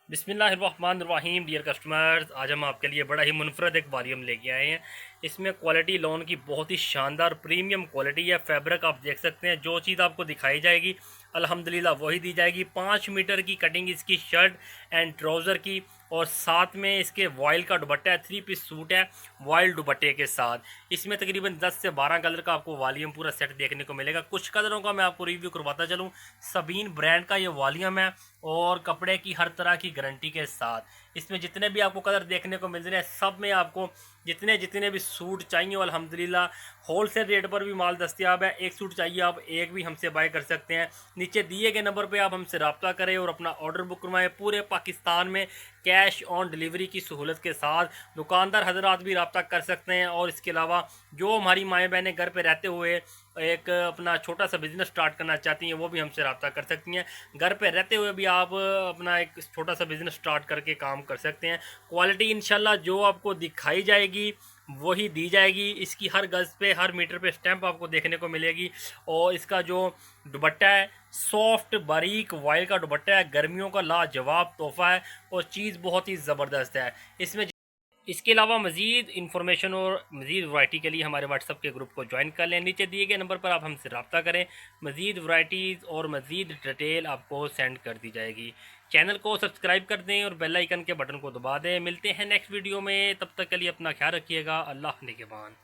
बिस्मिल्लाहिर्रहमानिर्रहीम। Dear customers, आज हम आपके लिए बड़ा ही मुनफरद एक वॉल्यूम लेके आए हैं। इसमें क्वालिटी लोन की बहुत ही शानदार प्रीमियम क्वालिटी है। फैब्रिक आप देख सकते हैं, जो चीज़ आपको दिखाई जाएगी अल्हम्दुलिल्लाह वही दी जाएगी। 5 मीटर की कटिंग इसकी शर्ट एंड ट्राउज़र की, और साथ में इसके वॉयल का दुपट्टा है। 3 पीस सूट है वॉयल दुपट्टे के साथ। इसमें तकरीबन 10 से 12 कलर का आपको वॉल्यूम पूरा सेट देखने को मिलेगा। कुछ कलरों का मैं आपको रिव्यू करवाता चलूँ। सबीन ब्रांड का ये वॉल्यूम है और कपड़े की हर तरह की गारंटी के साथ। इसमें जितने भी आपको कलर देखने को मिल रहे हैं, सब में आपको जितने जितने भी सूट चाहिए अल्हम्दुलिल्लाह होलसेल रेट पर भी माल दस्तियाब है। एक सूट चाहिए आप एक भी हमसे बाय कर सकते हैं। नीचे दिए गए नंबर पे आप हमसे रब्ता करें और अपना ऑर्डर बुक करवाएं। पूरे पाकिस्तान में कैश ऑन डिलीवरी की सहूलत के साथ दुकानदार हजरात भी रब्ता कर सकते हैं। और इसके अलावा जो हमारी माएँ बहनें घर पर रहते हुए एक अपना छोटा सा बिजनेस स्टार्ट करना चाहती हैं, वो भी हमसे रब्ता कर सकती हैं। घर पे रहते हुए भी आप अपना एक छोटा सा बिजनेस स्टार्ट करके काम कर सकते हैं। क्वालिटी इंशाल्लाह जो आपको दिखाई जाएगी वही दी जाएगी। इसकी हर गज़ पे हर मीटर पे स्टैंप आपको देखने को मिलेगी। और इसका जो दुपट्टा है सॉफ्ट बारीक वाइल का दुपट्टा है, गर्मियों का लाजवाब तोहफा है और चीज़ बहुत ही ज़बरदस्त है। इसमें इसके अलावा मज़ीद इन्फॉर्मेशन और मज़ीद वैरायटी के लिए हमारे व्हाट्सअप के ग्रुप को ज्वाइन कर लें। नीचे दिए गए नंबर पर आप हमसे रब्ता करें। मज़ीद वैरायटीज़ और मज़ीद डिटेल आपको सेंड कर दी जाएगी। चैनल को सब्सक्राइब कर दें और बेल आइकन के बटन को दबा दें। मिलते हैं नेक्स्ट वीडियो में, तब तक के लिए अपना ख्याल रखिएगा। अल्लाह निगहबान।